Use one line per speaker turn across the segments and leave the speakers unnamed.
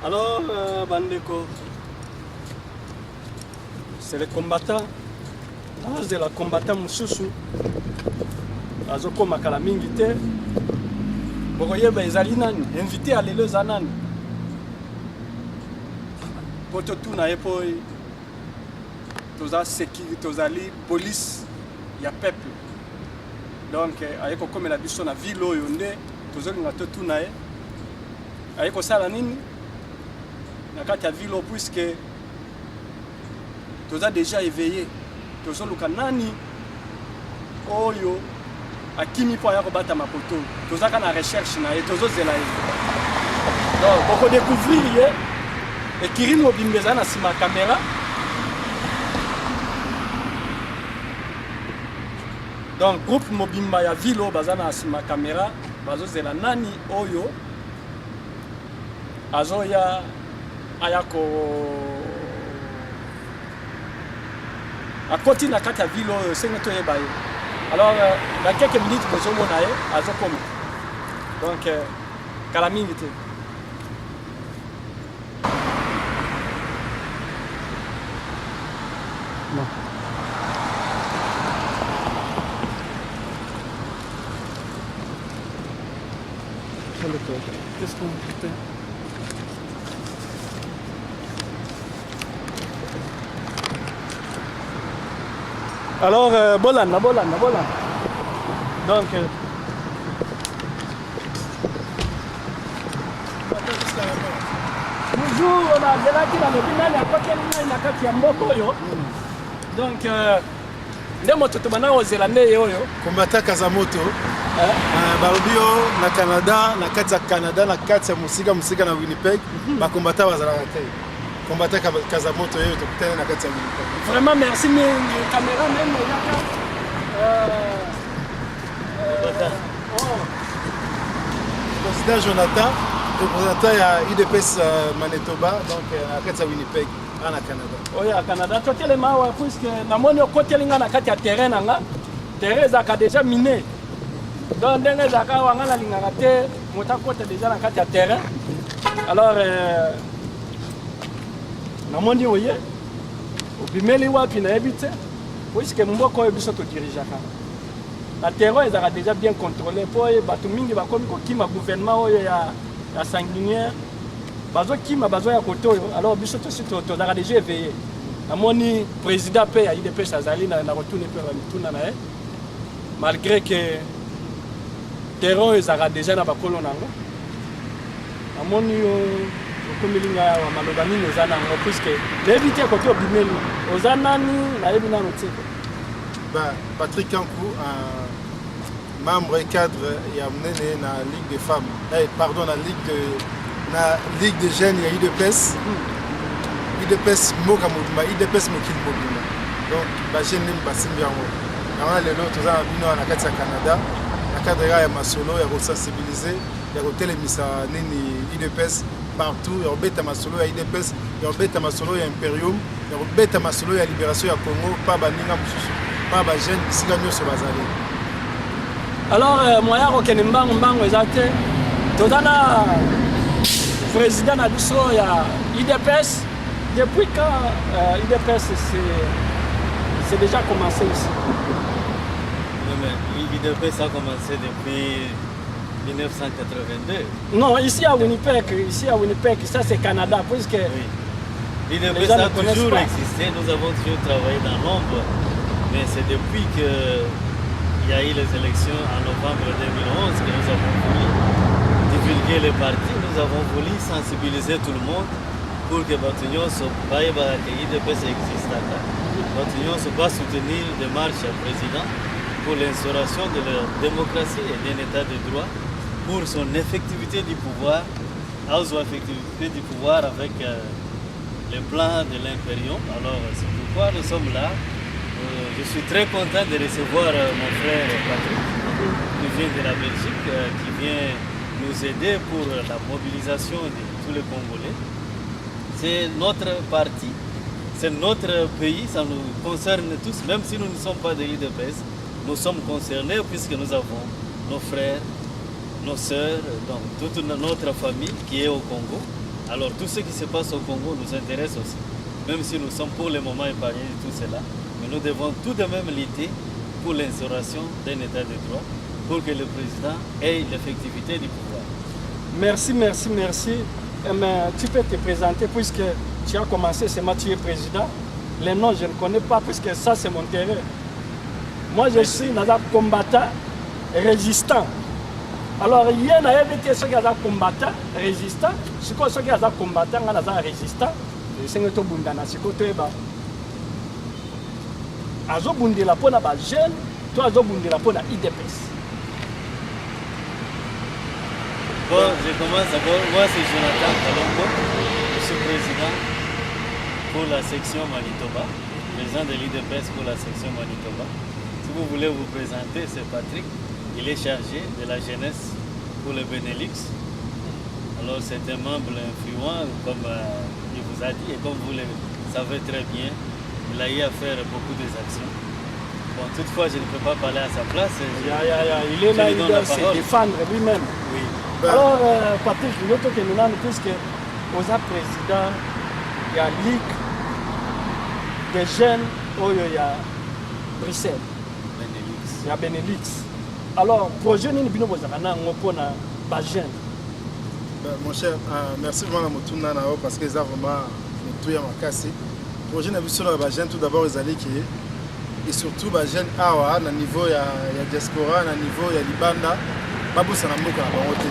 Alors, Bandeko, c'est le combattant. C'est le combattant Moussoussou. Azoko makala mingi te. Bokoyeba ezali nani, invité à lelo zanani. Poto tuna epo toza sécurité, tozali police ya peuple. Donc ayeko komela biso na ville oyo nde tozolinga to tuna ye. Ayeko sala nini? Na kati ya ville puisque toza déjà éveillé. Tozoluka nani oyo akimi po ya kobata mapoto. Tozaka na recherche na ye, tozozela ye. Donc boko découvrir ye et Kirin Obimbeza na sima caméra. Donc groupe Mobimba ya Vilo bazana na sima caméra, bazozela nani oyo azoya ayako akoti na kati ya Vilo sengo to yeba ye. Alors dans quelques minutes nous mona ye azokoma. Donc kala mingi te. Non. Qu'est-ce qu'on fait? Alors, Bolan. Donc, toujours, on a déjà qui dans le final, il y a quoi qu'il y a un donc, ndemo tutubana au Zélandais oyo.
Combattant Kazamoto. Barbio na Canada, na kati ya Canada, na kati ya musika na Winnipeg, ba combattant bazala te. Combattant Kazamoto oyo tokutana na kati ya Winnipeg.
Vraiment merci mais caméra même
Président Jonathan, représentant ya IDPS Manitoba, donc na kati ya Winnipeg. En Canada.
Oui, à Canada. Tu as les mains, puisque na moni côté linga na kati ya terrain nanga. Terrain zaka déjà miné. Donc ndenge zaka wanga na linga te, mota côté déjà na kati ya terrain. Alors na moni oye. Obimeli wapi na ebite. Puisque mboko ebiso to dirigeaka. La terrain ezaka déjà bien contrôlé pour bato mingi bakomi ko kima gouvernement oyo ya sanguinière. Bazo kima bazo ya koto alors biso to sito to na déjà éveillé amoni président pe ya IDPS azali na retourner pe ba mituna na ye malgré que terrain ezaka déjà na bakolo nango amoni komilinga ya maloba nini ozana ngo puisque l'éviter côté obimeli ozana ni na yebi na notiko
ba Patrick Kankou membre et cadre ya mnene na Ligue des femmes pardon na Ligue des jeunes, il y a IDPS. IDPS Moka Mobimba, IDPS Mokil Mobimba. Donc, les jeunes n'aiment pas Simbiango. On a les autres, on a vu au Canada. La cadre est masolo, il y a sensibiliser, il y a télémissa IDPS partout. Il y a bête masolo, il y a IDPS, il y a bête masolo, il y a Imperium, il y a bête masolo, il y a Libération, il y a Congo, pas Baninga Moussou, pas Bajen, Sigamio Sobazali.
Alors, moi, je suis un exact. Todana. Président Nabiso, il y a IDPS. Depuis quand IDPS c'est déjà commencé ici?
Oui, IDPS a commencé depuis 1982.
Non, ici à Winnipeg, ça c'est Canada, puisque
oui. L'IDPS a toujours existé, nous avons toujours travaillé dans l'ombre, mais c'est depuis qu'il y a eu les élections en novembre 2011 que nous avons voulu divulguer les partis. Nous avons voulu sensibiliser tout le monde pour que Batunion se paye que l'IDPS existe. Batunion se va soutenir des marches à président pour l'instauration de la démocratie et d'un état de droit, pour son effectivité du pouvoir, effectivité du pouvoir avec les plans de l'impérium. Alors c'est pourquoi nous sommes là. Je suis très content de recevoir mon frère Patrick, qui vient de la Belgique, qui vient nous aider pour la mobilisation de tous les Congolais. C'est notre parti, c'est notre pays, ça nous concerne tous, même si nous ne sommes pas de l'IDPS, nous sommes concernés puisque nous avons nos frères, nos sœurs, donc toute notre famille qui est au Congo, Alors tout ce qui se passe au Congo nous intéresse aussi. Même si nous sommes pour le moment épargnés de tout cela, mais nous devons tout de même lutter pour l'instauration d'un état de droit, pour que le président ait l'effectivité du pouvoir.
Merci. Mais tu peux te présenter puisque tu as commencé ce match, tu es président. Les noms, je ne connais pas puisque ça, c'est mon terrain. Moi, je suis un combattant résistant. Alors, il y a ceux qui sont combattants résistants, ceux qui sont combattants résistants. Je suis un bundana, c'est quoi toi? Azo bundela pour la jeune, toi azo bundela pour la IDPS.
Bon, je commence d'abord. Moi, c'est Jonathan Kalongo. Je suis président pour la section Manitoba, président de l'IDPS pour la section Manitoba. Si vous voulez vous présenter, c'est Patrick. Il est chargé de la jeunesse pour le Benelux. Alors, c'est un membre influent, comme il vous a dit, et comme vous le savez très bien, il a eu à faire beaucoup d'actions. Bon, toutefois, je ne peux pas parler à sa place.
Il est là, il doit se défendre lui-même.
Oui.
Alors, Patrick, puisque vous êtes président, il y a Ligue des jeunes, il y a Bruxelles, il y a Benelux. Alors, projet ni bino bozakana ngopona ba jeune.
Mon cher, merci vraiment Motuna Nao parce que ça vraiment tout ya makasi. Projet na biso na ba jeune tout d'abord les alliés qui et surtout ba jeune awa na niveau ya diaspora na niveau ya libanda babusa na mboka na bango te.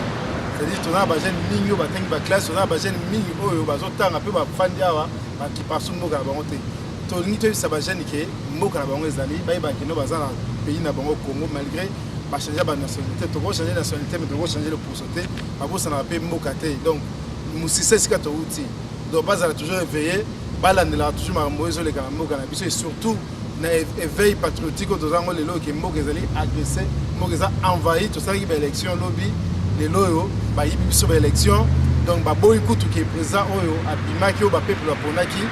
C'est-à-dire tona ba jeune mingi ba tangi ba classe tona ba jeune mingi oyo bazotanga pe ba fandi awa ba ki pasu mboka na bango te. To ngi to sa ba jeune qui mboka na bango ezali ba kino baza na pays na bango Congo malgré va changer la nationalité, tu vas changer la nationalité, mais tu vas changer le pourcentage, ça n'a pas été donc, nous c'est ce que tu as dit. Donc, pas toujours éveillé, balanela toujours ma mauvaise les cannabis et surtout, éveil patriotique aux gens les lois qui m'ont agressé, m'ont envahi, tout ça qui est élection lobby, les lois, bah ils sont élection, donc bah bon écoute qui est présent, à Bimaki au peuple la Ponaki,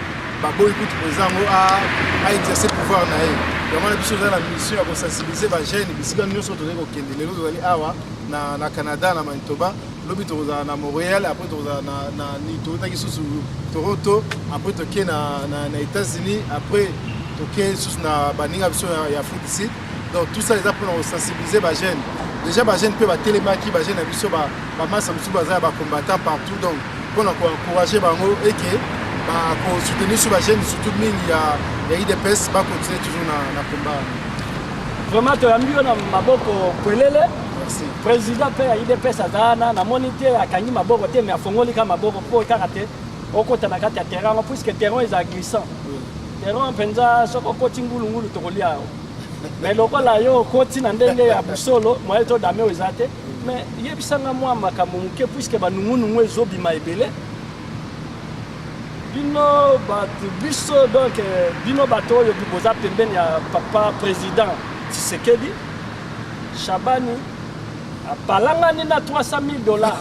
bah bon écoute présent à exercer pouvoir naïf. Donc, on a besoin de la mission à sensibiliser les jeunes, parce que nous sommes tous les Awa, na Canada, na Manitoba, l'objet na Montréal, après Toronto, après na États-Unis, après na Baninga Afrique ici. Donc tout ça les apprend à sensibiliser les jeunes. Déjà les jeunes peuvent télémarquer, les jeunes abisso ba masse ba combattants partout. Donc pour encourager bango et que pour soutenir sur la chaîne, surtout il y a IDPS, va continuer toujours dans le combat.
Vraiment, tu as mis dans Maboko Pelele.
Merci.
Président de IDPS Azana, na moniteur à Kangi Maboko, mais à Fongoli Maboko pour karaté, au côté de la terrain, puisque le terrain est glissant. Le terrain penza, ce qu'on continue le Togolia. Mais le rôle là, yo continue à Boussolo, moi je damé aux athées. Mais il y a bien moi makamuke puisque nous zobima ebele. Bino biso donc bino bato yo biboza pembeni ya papa président Tshisekedi Shabani apalangani na $300,000.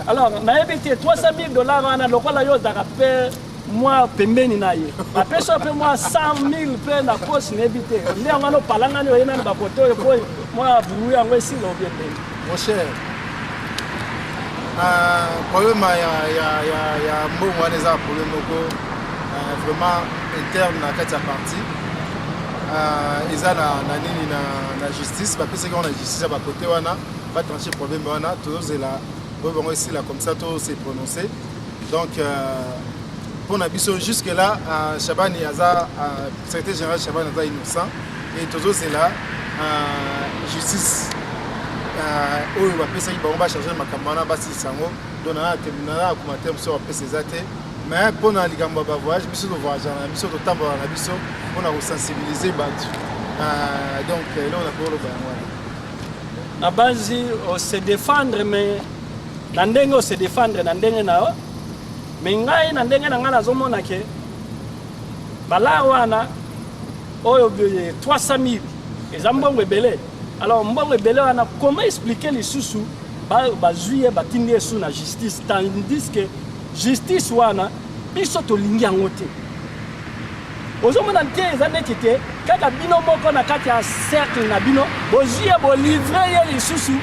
Alors na ebité $300,000 wana lokola yo zaka pe moi pembeni na ye apesa pe moi 100,000 pe na poste na ebité nde ngano palangani yo yena ba koto yo po moi buru yango esi lo bien.
Mon cher, problème il y a mbongo wana eza problème moko vraiment interne na kati ya parti eza na nini na justice bapesaki wana justice ya bakote wana batranche problème wana tozozela oyo bango esila comme ça tose prononcer donc pour na biso jusque là Shabani aza secrétaire général Shabani aza innocent et tozozela justice oyo bapesaki bango bacharge makambo wana basilisa yango donc nana akomate biso bapesa eza te mais mpona likambo ya bavoyage biso tovoyagea na biso totambola na biso mpona kosensibilize bato donc eloko na koloba yango wana
na base se défendre mais na ndenge se défendre na ndenge na yo mais ngai na ndenge na ngai nazomona ke bala wana oyo 300,000 eza mbongo ebele. Alors, comment expliquer les sous-sous bazuye batindi sous la justice tandis que justice wana biso to lingi ngote. Ozomona nte ezaneti te kaka bino moko na kati ya cercle na bino bozuye bo livrer les sous-sous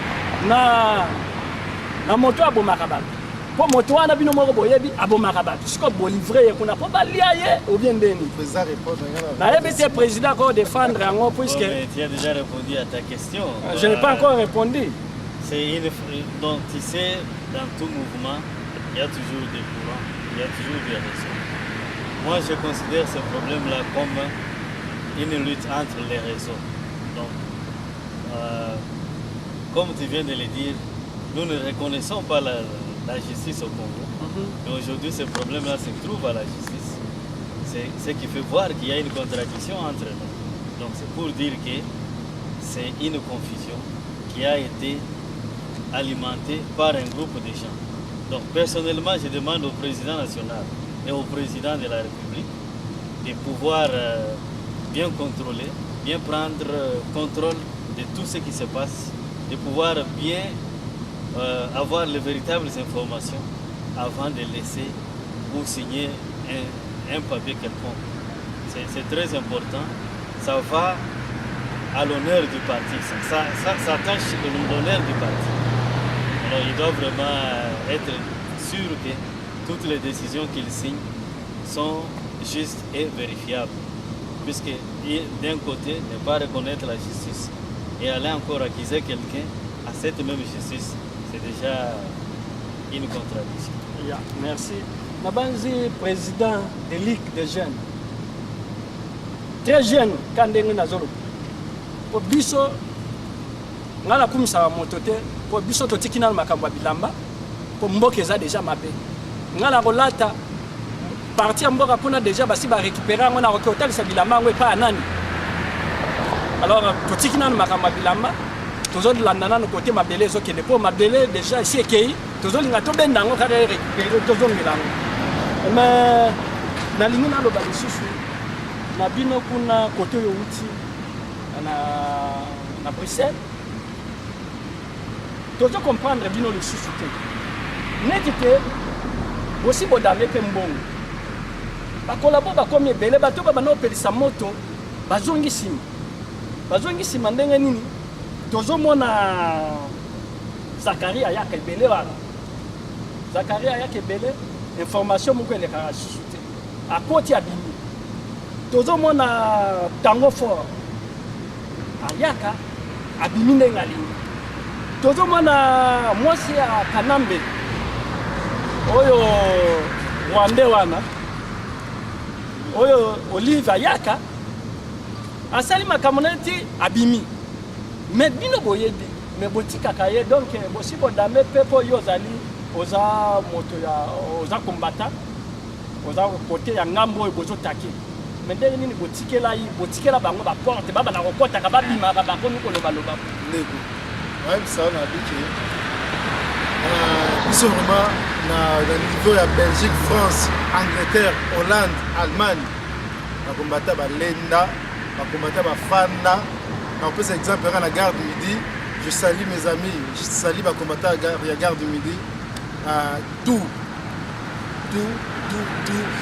na moto abomaka bato. pour moto wana bino moko boyebi abomaka bato siko bolivrer kuna po balia ye ou bien ndeni
président répond
na le président ko défendre yango puisque
tu as déjà répondu à ta question.
Je n'ai pas encore répondu.
Donc tu sais, dans tout mouvement, il y a toujours des courants, il y a toujours des raisons. Moi, je considère ce problème-là comme une lutte entre les réseaux. Donc, comme tu viens de le dire, nous ne reconnaissons pas la justice au Congo. Mais aujourd'hui, ce problème-là se trouve à la justice. C'est ce qui fait voir qu'il y a une contradiction entre nous. Donc, c'est pour dire que c'est une confusion qui a été alimentée par un groupe de gens. Donc, personnellement, je demande au président national et au président de la République de pouvoir bien contrôler, bien prendre contrôle de tout ce qui se passe, de pouvoir bien avoir les véritables informations avant de laisser ou signer un papier quelconque. C'est très important. Ça va à l'honneur du parti. Ça tâche l'honneur du parti. Alors il doit vraiment être sûr que toutes les décisions qu'il signe sont justes et vérifiables. Puisque d'un côté, ne pas reconnaître la justice et aller encore accuser quelqu'un à cette même justice, c'est déjà une contradiction.
Yeah, merci. Nabanzi, président de Ligue des jeunes. Très jeune, quand on est Zolo. Pour biso, on a comme ça moto te. Pour biso totiki na makambo bilamba. Pour mboka eza déjà mabé. On a la relata. Parti à mboka kuna déjà basi ba récupérer on a hotel sa bilamba on pas nani. Alors totiki na makambo bilamba. Toujours de l'andana no côté mabélé zo kende pour mabélé déjà ici ekei. Toujours linga to benda ngo kare récupérer toujours milango. Mais na lingi na lo ba lisusu. Na bino kuna côté yo uti na Bruxelles. Toujours comprendre bino le suscité. N'était aussi bodame pe mbongo. Ba collabo ba comme belé bato ba na opelisa moto bazongi sima. Bazongi sima ndenge nini? Toujours mona Zakaria ya kebele wana. Zakaria ya kebele information moko ele ka suscité. A côté ya bini. Toujours mona tango fort. Ayaka abimi ndenge alingi. Toujours mona mwasi ya Kanambe. Oyo Rwande wana. Oyo Olive Ayaka. Asali makamoneti abimi. Mais bino boyebi. Mais botika kaye donc bosi bodame pepo yo zali oza moto ya oza combattant. Oza côté ya ngambo bozo take. Mais ndenge nini botikela bango ba porte baba na kokota ka babima ba komi ko loba loba.
Lego. Ouais, ça on a dit que ils sont vraiment dans le niveau de Belgique, France, Angleterre, Hollande, Allemagne. On combattait ba Lenda, on combattait ba Fanda. On peut exemple à la gare du Midi. Je salue mes amis, je salue ma combattant à la gare du Midi. Tout,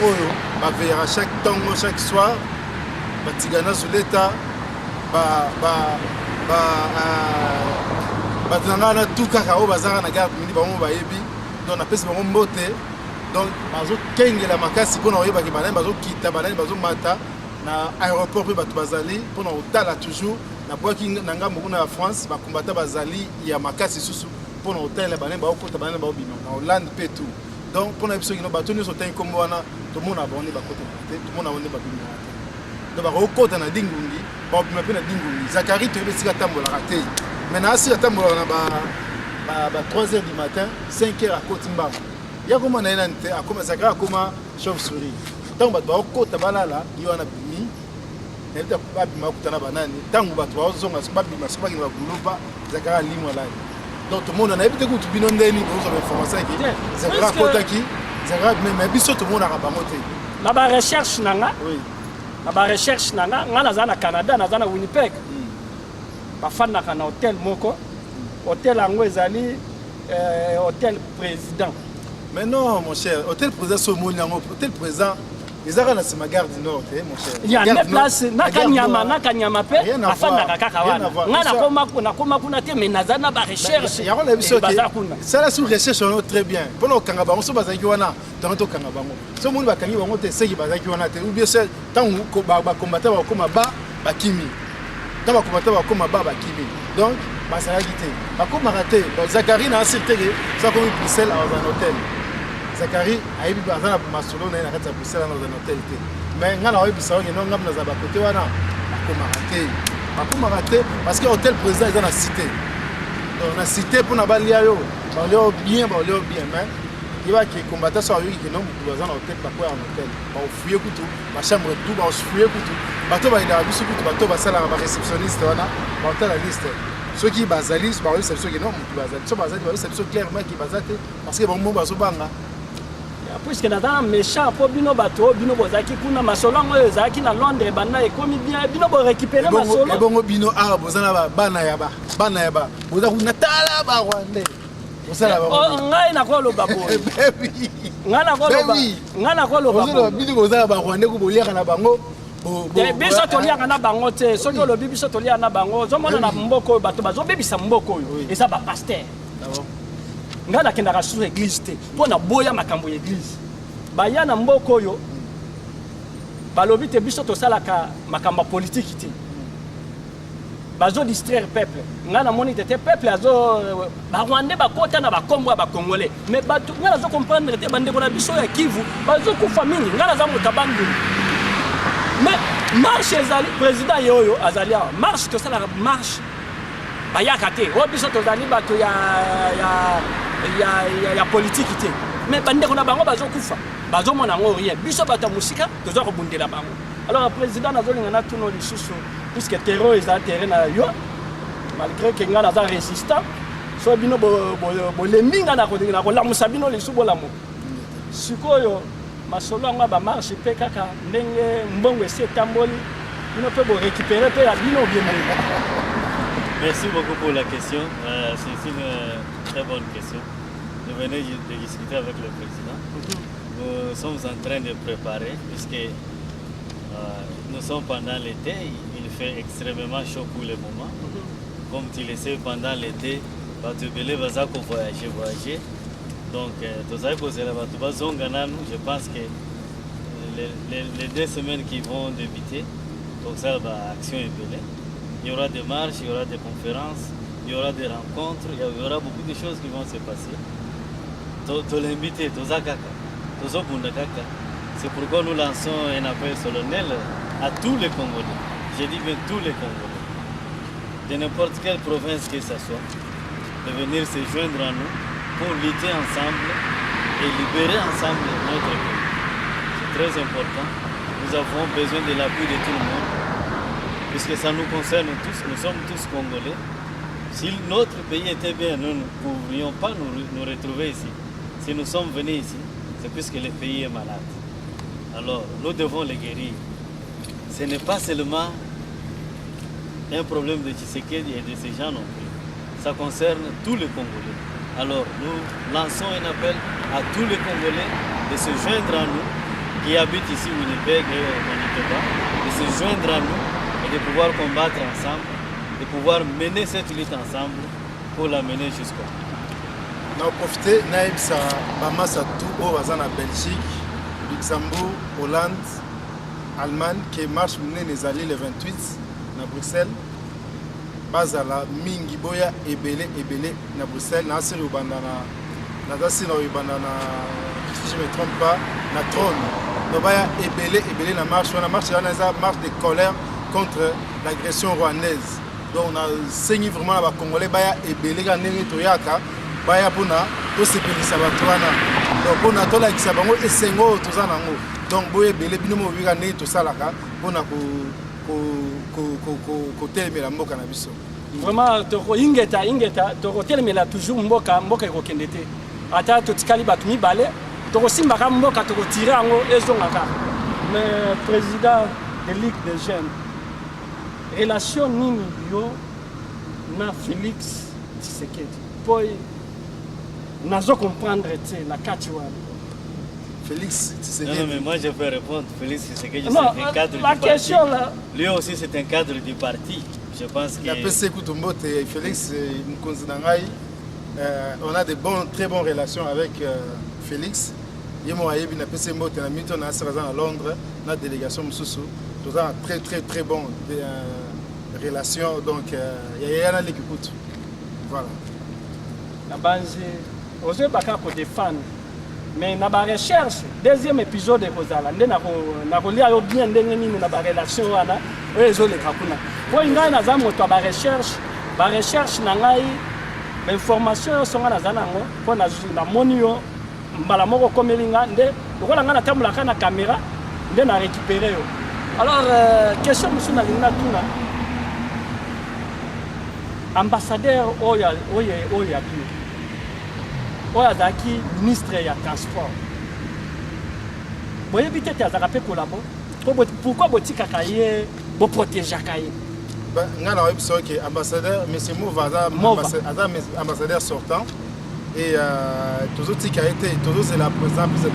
Oyo, ma veillera chaque tango, chaque soir. Ma tigana sous l'état. Batangana tout kakao bazara na gare du Midi bango bayebi. Donc on pèse bango mbote. Donc bazo kengela makasi pona oyeba ki banane bazo kita banane bazo mata na aéroport pe bato bazali pona otala toujours. Na boaki nanga mokuna ya France ba combattant bazali ya makasi susu pona hôtel banane ba okota banane ba obino na Hollande pe tout. Donc pona biso kino bato nyonso tan kombo wana to mona boni ba kota te to mona wonde ba bino te. Donc ba okota na dingungi ba obino pe na dingungi Zakari to yebesika tambola raté. Maintenant asi tambola na ba 3h du matin 5h à Kotimba. Ya koma na nante akoma Zakari akoma chauve-souris. Donc ba okota balala yo na bimi Neta babima kutana banani tangu bato bazonga babima sobaki ba gulupa Zakara limwa la. Donc tout le monde na ebite kutu bino ndeni bozo ba information ki Zakara kotaki Zakara même biso tout le monde a rabamote.
Na ba recherche nanga.
Oui.
Na ba recherche nanga ngana za na Canada na za na Winnipeg. Ba fana kana hôtel moko. Hôtel ango ezali hôtel président.
Mais non mon cher, hôtel président so moni yango hôtel président ils ont la gare du Nord, mon cher.
Il y a des places, Nakanyama, pe, afanda kakawana. Ngana koma kuna te mais nazana ba recherche.
Il y a une émission ça la sous recherche on très bien. Pendant Kangaba, on se base avec wana, dans to Kangaba. Ce monde va Kangaba, on te sait qui base avec wana te ou bien c'est tant ko ba combattre ba koma ba kimi. Tant ba combattre ba koma ba kimi. Donc ba ça gité. Ba koma raté, Zakari na accepté ça comme Bruxelles dans un hôtel. Zakari a eu besoin de masolo na kati ya Bruxelles dans un hôtel. Mais ngana wa bisao ni non ngam na za ba côté wana bakoma raté parce que hôtel président est dans la cité. Donc la cité pour na balia yo, balia bien mais il va qui combattre ça yo qui non pour dans hôtel pas quoi en hôtel. Ba fouiller kutu, ba chambre tout, ba fouiller kutu. Bato ba ida bisu kutu, bato ba sala ba réceptionniste wana, ba hôtel la liste. Ceux qui basalis, ba c'est ceux qui non pour basalis. Ceux basalis, c'est ceux clairement qui basaté parce que bon mo baso banga.
Puisque dans méchant pour bino bateau bino bozaki kuna masolo ngo ezaki na Londres bana ekomi bien bino bo récupérer masolo
et bon bino arabe bozana bana yaba boza kuna tala ba Rwanda bozala ba
ngai na ko lo babo ngana ko lo babo
bino bozala ba Rwanda ko boliaka na bango
biso toliaka na bango te soki olobi biso toliaka na bango zomona na mboko bato bazobebisa mboko oyo eza ba pasteur nga nakendaka sur église te mpo na boya makambo ya église baya na mboka oyo balobi te biso tosalaka makambo ya politiki te bazodistraire peuple nga namoni te peuple barwandais bakota na bakombo ya bakongolais mais bato nga nazokomprendre te bandeko na biso ya Kivu bazokufa mingi nga naza moto abanduni mais marche ezali président ye oyo azali awa marche tosalaka marche bayaka te oyo biso tozali bato ya politique te mais bandeko na bango bazokufa bazomona ngo rien biso bato musika toza kobundela bango alors le président nazolinga na tuno lisusu puisque terreau eza terrain na yo malgré que nga naza résistant so bino bolembi nga na kolamusa bino lisusu bolamu sikoyo masolo anga ba marche pe kaka ndenge mbongo esi etamboli bino pe bo récupérer pe ya bino bien.
Merci beaucoup pour la question. C'est une très bonne question. Nous venons de discuter avec le président. Nous sommes en train de préparer, puisque nous sommes pendant l'été, il fait extrêmement chaud pour le moment. Comme tu le sais, pendant l'été, tu vas voyager. Donc, je pense que les 2 semaines qui vont débuter, donc ça va action est belée. Il y aura des marches, il y aura des conférences, il y aura des rencontres, il y aura beaucoup de choses qui vont se passer. C'est pourquoi nous lançons un appel solennel à tous les Congolais. Je dis bien tous les Congolais, de n'importe quelle province que ce soit, de venir se joindre à nous pour lutter ensemble et libérer ensemble notre pays. C'est très important. Nous avons besoin de l'appui de tout le monde. Puisque ça nous concerne tous, nous sommes tous Congolais. Si notre pays était bien, nous ne pourrions pas nous retrouver ici. Si nous sommes venus ici, c'est puisque le pays est malade. Alors, nous devons le guérir. Ce n'est pas seulement un problème de Tshisekedi et de ces gens non plus. Ça concerne tous les Congolais. Alors, nous lançons un appel à tous les Congolais de se joindre à nous, qui habitent ici au Winnipeg et au Manitoba, de se joindre à nous et de pouvoir combattre ensemble, de pouvoir mener cette lutte ensemble pour la mener jusqu'au bout.
Nous profiter, naïbsa bamasa tout au bazan à Belgique, Luxembourg, Hollande, Allemagne, qui marche mener les alliés le 28 à Bruxelles. Bazala mingi boya ebele na Bruxelles, na siri ubandana, na dasi na ubandana, si je me trompe pas, na trône. Donc baya ebele na marche, on a marche de colère contre l'agression rwandaise. Donc on a saigné vraiment les Congolais baya ebele ga ndenge toyaka baya pona to sepelisa bato wana. Donc on a tola kisa bango esengo toza nango. Donc boye ebele bino mo biga ndenge to salaka pona ko telemela mboka na biso.
Vraiment toko ingeta toko telemela toujours mboka ekokende te. Ata totikali bato mibale toko simbaka mboka toko tira yango ezongaka. Mais président de Ligue des Jeunes, relation nini yo na Félix Tshisekedi po nazo comprendre te na kati wana.
Félix Tshisekedi.
Non, mais moi je peux répondre. Félix Tshisekedi,
Non,
c'est un cadre
la
du
question
parti.
là.
Lui aussi, c'est un cadre du parti. Je pense que...
La PC Koutumbote et Félix Mkonzi Nangai, on a de très bonnes relations avec Félix. Il m'a dit que la PC Mbote a mis à Londres, la délégation Moussoussou. Nous avons très bonnes relations. Donc, il y a un écoute. Voilà.
La base, on ne peut pas défendre. Mais dans la recherche, deuxième épisode de Rosala, on a bien la relation. Pour une recherche, information sont na zana ngo pour na monio mbala moko komelinga nde lokola nga na tambula na caméra nde na récupérer yo. Alors question musu na linga tuna ambassadeur oya bi oya zaki ministre ya transport boye bitete azaka pe collabo pourquoi botika kaye bo protéger kaye
nga na webso que ambassadeur monsieur Mova ambassadeur sortant et toujours tika été toujours c'est la président plus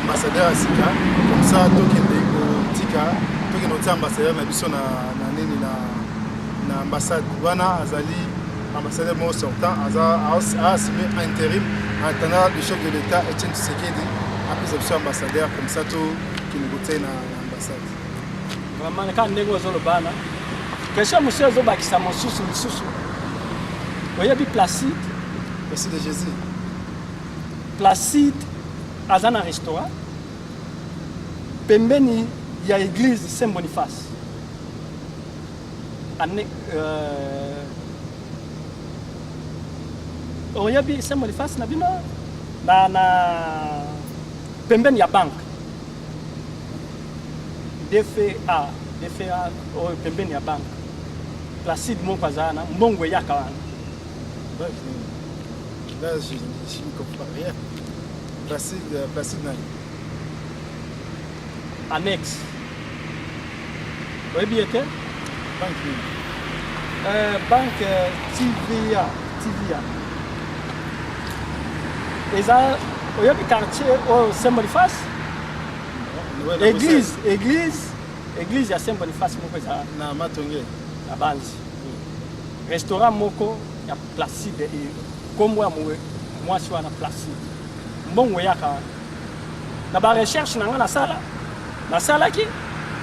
ambassadeur asika comme ça tokende ko tika tokende ambassadeur na biso na ambassade wana azali ambassadeur mo sortant a assumer intérim en attendant le chef de l'État Etienne Tshisekedi après biso ambassadeur comme ça to qui nous goûte na ambassade
vraiment quand ndego zolo bana question monsieur Zobakisa mosusu oyebi Placide
merci de Jésus
Placide azana restaurant pembeni ya église Saint-Boniface oyebi Saint-Boniface na bino na pembeni ya banque DFA pembeni ya banque Placide moko azana mbongo yaka wana.
Là, je ne comprends rien. Placide nani
annexe oyebi ete banque TVA eza oyebi quartier au Saint-Boniface église ya Saint-Boniface moko eza
na Matonge
na banzi restaurant moko ya Placide kombo ya mwasi wana Placide mbongo yaka na ba recherche nanga nasalaki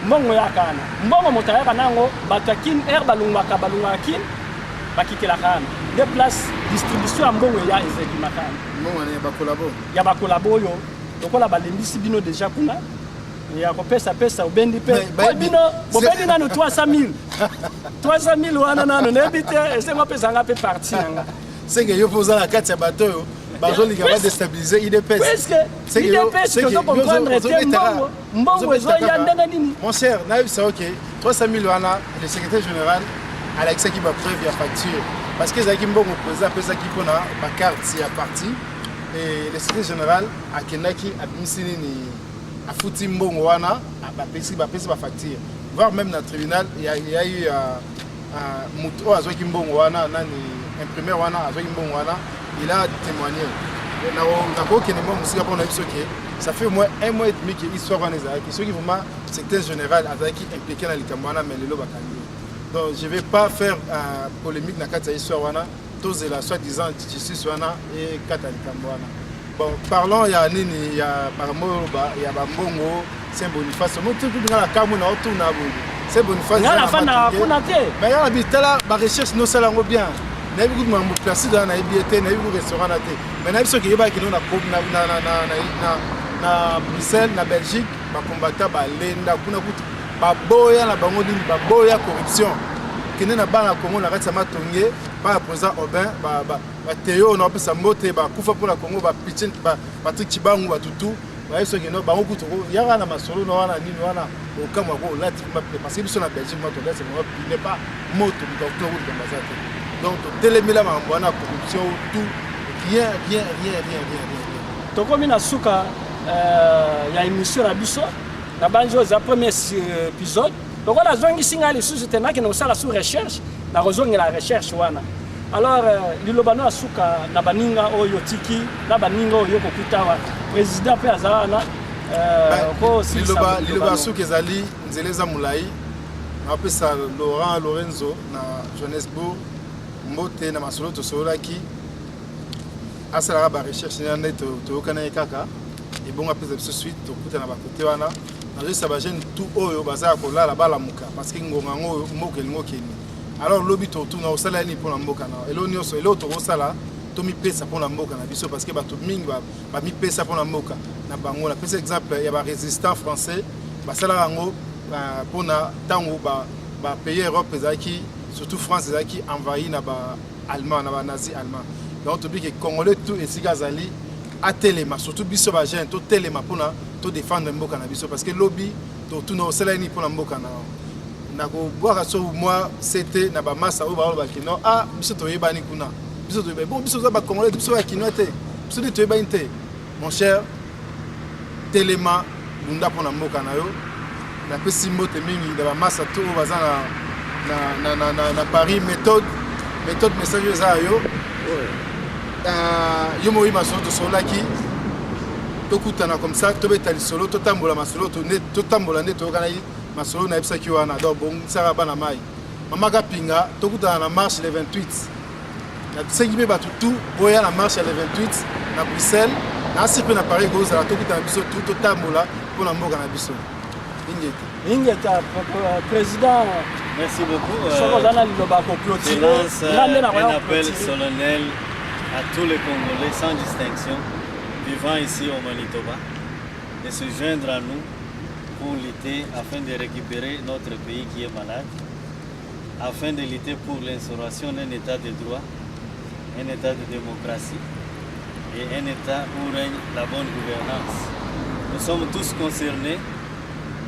mbongo yaka wana mbongo motayaka nango batakin balungaka kin bakitela kana de place distribution ya mbongo ya ezeki makana
mbongo ya
bakolabo oyo lokola balembisi bino déjà kuna ya kopesa obendi pe bino bobendi nanu 300,000 wana nanu nebite esengo pesa nga pe parti nanga
c'est que yo posa la carte ya bato yo bazolika ba déstabiliser IDPS
c'est que IDPS que vous comprendre mbongo ezoya ndenge nini
mon cher naïf c'est OK 300,000 wana le secrétaire général Alexa qui va preuve ya facture parce que zaki mbongo président pesa ki kona ba carte ya parti et le secrétaire général akendaki abimisini ni afuti mbongo wana bapesi ba facture voire même dans le tribunal il y a eu muto azwaki mbongo wana nani imprimeur wana azwaki mbongo wana il a témoigné na ko kene mo musika pona biso ke ça fait moins 1 mois et demi que histoire wana ezalaki ceux qui vraiment secrétaire général azalaki impliqué na likambo wana mais lelo bakangi donc je vais pas faire polémique na kati ya histoire wana tous la soi-disant justice wana et kata likambo wana bon parlons ya nini ya paramo ya bambongo Saint-Boniface mo tout dans la kamu na otuna bo Saint-Boniface
na fana kuna te
mais ya bitala ba recherche no sala ngo bien na biku mambo Placide na IBT na biku restaurant na te mais na biso ke yeba ki na Bruxelles na Belgique ba combattant ba lenda kuna kutu ba boya na bango dini ba boya corruption kene na bana Congo na kati ya Matonge ba président Aubin ba Théo na pesa mbote ba kufa pour la Congo ba Pichine ba Patrick Chibangu ba tutu ba yeso ke no bango kutu yaka na masolo na wana nini wana okamwa ko lati parce que biso na Belgique Matonge c'est moi n'est pas moto de docteur ou de ambassadeur donc telemila mambo na corruption tout rien.
Tokomi na suka ya émission na biso na banjo za premier épisode donc on a zongi singa les sous tenaki na sala sous recherche na rozongi la recherche wana Alors lilobano asuka na baninga oyo tiki na baninga oyo kokutawa président pe azana
liloba asuka ezali nzeleza mulai na pesa Laurent Lorenzo na Johannesburg mbote na masolo tosolaki asala ba recherche na net to kana kaka et bon apesa biso suite to kuta na bakote wana na juste ba jeune tout oyo bazala ko la bala muka parce que ngonga ngo mboke lingo keni alors lobi to tout na osala ni pona mboka na elo nyoso elo to osala to mi pesa pona mboka na biso parce que bato mingi ba mi pesa pona mboka na bango na pesa exemple ya ba résistant français basala ngo pona tango ba pays Europe ezaki surtout France ezaki envahi na ba allemand na ba nazi allemand donc to bi que congolais tout et sigazali a telema surtout biso ba jeune to telema pona to défendre mboka na biso parce que lobby to tout na osala ni pona mboka na nako boire so moi c'était na ba massa o ba kino ah biso to yebani kuna biso to yebani bon biso za ba congolais biso ya kino te biso to yebani te mon cher telema bunda pona mboka na yo na pesi mbote mingi na ba massa to baza na Paris méthode message za yo yo moi maso to solaki to kutana comme ça to betali solo to tambola masolo to tambola ne to kana masolo na ebisa ki wana donc bon sara bana mai mama kapinga to kutana na marche le 28 na tsengi ba tout boya na marche le 28 na Bruxelles na sipe na Paris goza la to kutana biso to tambola pour na mboka na biso
ingeta président.
Merci beaucoup.
Je
lance un appel solennel à tous les Congolais sans distinction vivant ici au Manitoba de se joindre à nous pour lutter afin de récupérer notre pays qui est malade, afin de lutter pour l'instauration d'un état de droit, un état de démocratie et un état où règne la bonne gouvernance. Nous sommes tous concernés,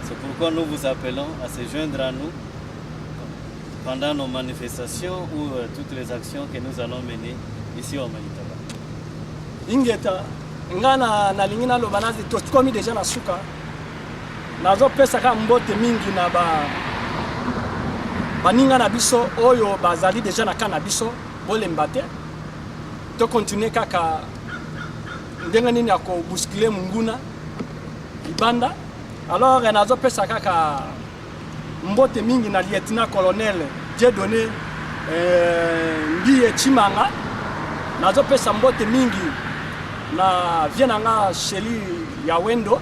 c'est pourquoi nous vous appelons à se joindre à nous pendant nos manifestations ou toutes les actions que nous allons mener ici au Manitoba.
Ingeta ngana na lingina lo banazi to komi déjà na suka nazo pesa ka mbote mingi na baninga na biso oyo bazali déjà na kana biso bolembate to continuer kaka ndenga nini ya ko bousculer munguna ibanda alors nazo pesa kaka mbote mingi na lieutenant colonel Dieudonné Ndiye Chimanga nazo pesa mbote mingi na vienanga Sheli ya Wendo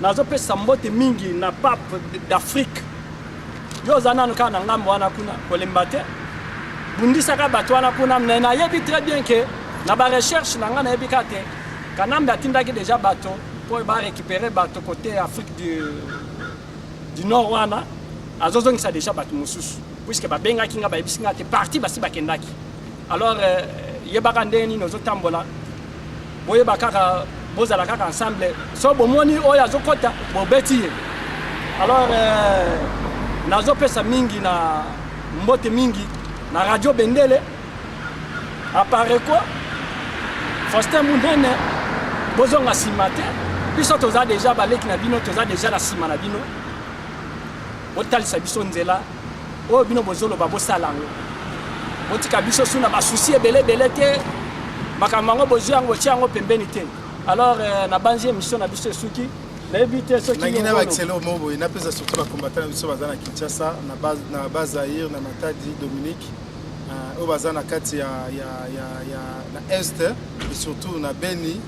nazo pesa mbote mingi na pape d'Afrique yo zanano kana ngambo wana kuna kolembate bundisa ka bato wana kuna na yebi très bien que na ba recherche na ngana yebi kate kanamba atindaki déjà bato pour ba récupérer bato côté Afrique du Nord wana azozongisa déjà bato mususu puisque ba benga kinga ba ebisinga te parti basi bakendaki alors yebaka ndeni nozo tambola boye bakaka bozala kaka ensemble so bomoni oya zokota bobeti alors nazo pesa mingi na mbote mingi na radio Bendele apparaît quoi Faustin Mundene bozonga simate biso toza déjà baleki na bino toza déjà la sima na bino otalisa biso nzela o bino bozolo babosalango botika biso suna ba souci ebele te makambo boziango tiango pembeni te alors na banzi émission na biso suki na éviter ce qui
nangina ba excellent mobo ina pesa surtout ba combattant biso bazana Kinshasa na base Zaïre na Matadi Dominique au bazana kati ya na est et surtout na Beni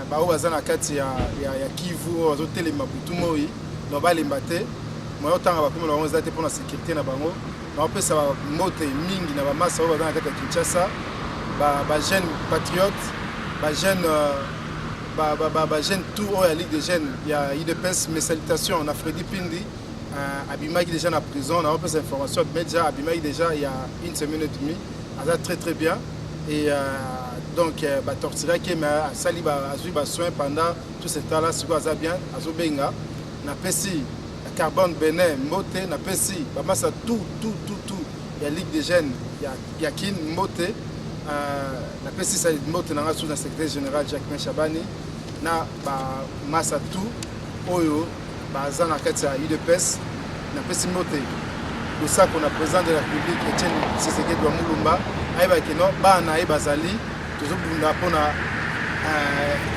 ba au bazana kati ya Kivu au hôtel Mabutumoi no balembate moyo tanga ba kuma na te pour la sécurité na bango na pesa ba mote mingi na ba massa au bazana kati ya Kinshasa ba jeune patriote ba jeune tout la Ligue des jeunes, il y a IDPS, mes salutations, on a Freddy Pindi, Abimaki déjà en prison, on a un peu d'informations, mais déjà Abimaki déjà il y a une semaine et demie, ça très très bien. Et donc, tortilla qui m'a sali a soin pendant tout ce temps-là, c'est quoi ça bien, à Zobenga, on a pessi, la carbone Bénin, Moté, on a pessi, ça tout, il y a Ligue des jeunes, il y a Kin, Moté. Na pesi sa moto na sous le secrétaire général Jacques Chabani na ba massa tout oyo ba zana kati ya UDPS na pesi moto le sac on a président de la République Etienne Tshisekedi wa Mulumba ayebaki non bana ye bazali tozobunda mpona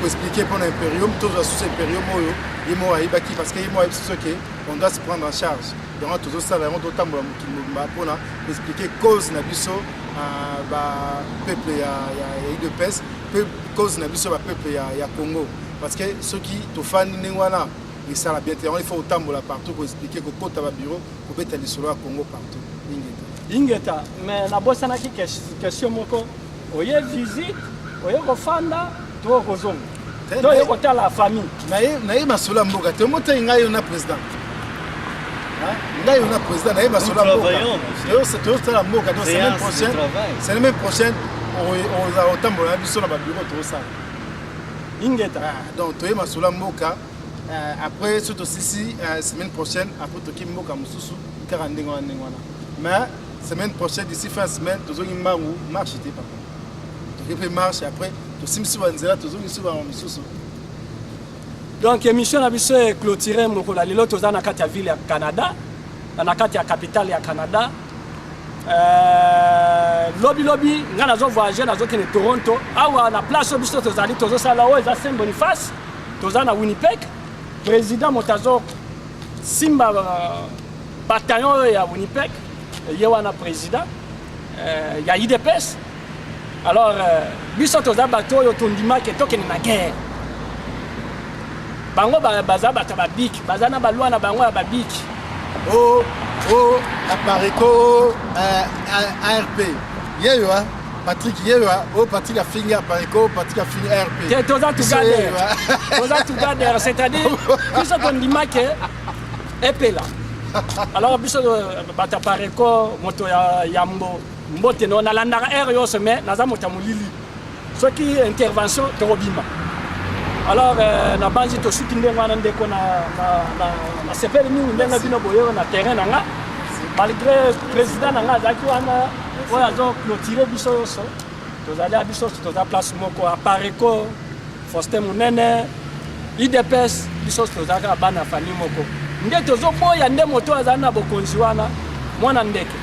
koexpliquer mpona imperium tozwa susu imperium oyo ye mo ayebaki parce que ye mo ayebisi soki on doit se prendre en charge donc tozosala yango totambola mokili mobimba mpona koexpliquer cause na biso bapeuple ya UDPS mpe cause na biso bapeuple ya Congo parce que soki tofandi ndenge wana esala bien te yango il faut otambola partout koexpliquer kokota babureau kobeta lisolo ya Congo partout
ingeta mais nabosanaki question moko oye visite oye kofanda to kozonga to oye kotala la famille
naye masolo ya mboka te omotei ngai yo na président ngai yo na président naye masolo ya mboka tozosala mboka donc semaine prochaine oza otambola na biso na babureau tozosala
ingeta
donc toye masolo ya mboka après soki tosisi semaine prochaine après toki mboka mosusu kaka ndenge wana mais semaine prochaine d'ici fin semaine tozongi mbangu marche te papa toki mpe marche après tosimisi banzela tozongi su bango mosusu
donc émission na biso eclôturé mokolo lelo toza na kati ya ville ya Canada na kati ya capitale ya Canada lobi nga nazo voyager nazokende Toronto awa na place oyo biso tozali tozosala oyo eza Saint Boniface toza na Winnipeg président motazo simba bataillon oyo ya Winnipeg ye wana président ya UDPS alors biso toza bato oyo tondimaki tokende na guerre bango baza bato babiki baza na balwa na bango ya babiki
apareko ARP yeyo Patrick yeyo Patrick afingi apareko Patrick afingi ARP
toza tugader c'est-à-dire biso tondimaki epela alors biso bato apareko moto ya mbote no nalandaka aire yose mais naza moto ya molili soki intervention tokobima alors na banzi tosuki ndenge wana ndeko na sepeli mingi ndenge bino boyo na terrain na nga malgré président na nga azalaki wana oyo azoclôture biso nyonso tozali ya biso toza place moko apareko Faustin Munene UDPS biso tozalaka bana famille moko nde tozoboya nde moto azali na bokonzi wana mwana ndeke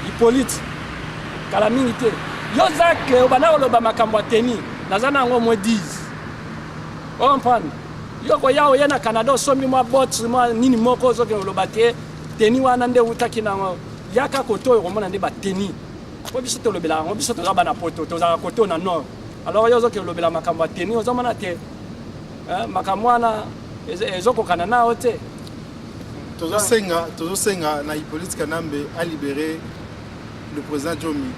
Hippolyte kala mingi te yo zake obana koloba makambo ya teni naza nango mwe 10 comprendre yo koya oye na Canada osombi mwa bot mwa nini moko ozoke oloba te teni wana nde utaki nango yaka koto oyo komona nde bateni po biso tolobela yango biso toza bana poto tozaka koto na nord alors yo ozoke olobela makambo ya teni ozomona te makambo wana ezokokana nao te
tozosenga na Hippolyte Kanambe a libéré le président Djomi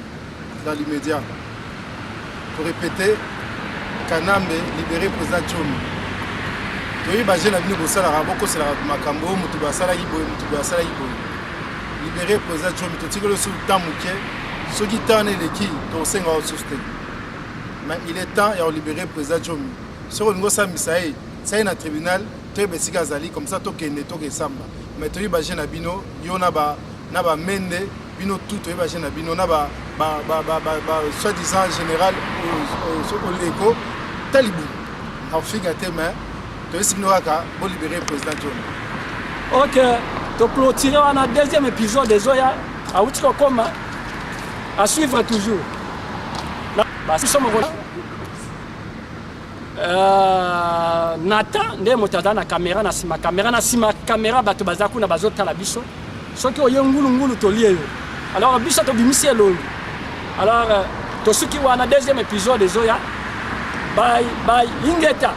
dans l'immédiat. Pour répéter, Kanambe libéré le président Djomi. Toyi baje na bino bosala raboko c'est la makambo mutu basala yiboy libéré le président Djomi to tikolo su tamuke soki tane leki to senga o sustain. Mais il est temps de libérer le président Djomi. Sur le ngosa misae, c'est un tribunal to besika zali comme ça to kende to ke samba. Mais toyi baje na bino yo na ba mende bino tout toyi baje na bino na ba soi-disant général au l'éco talibou en figa tema to signora pour libérer le président John.
OK, to clôturer on a deuxième épisode de Zoya à Outiko Koma à suivre toujours. Bah si sommes Nathan nde motaza na caméra na sima caméra bato bazaku na bazota la biso soki oye ngulu tolie yo alors biso to bimisi elolo alors to suki wana deuxième épisode de Zoya bye ingeta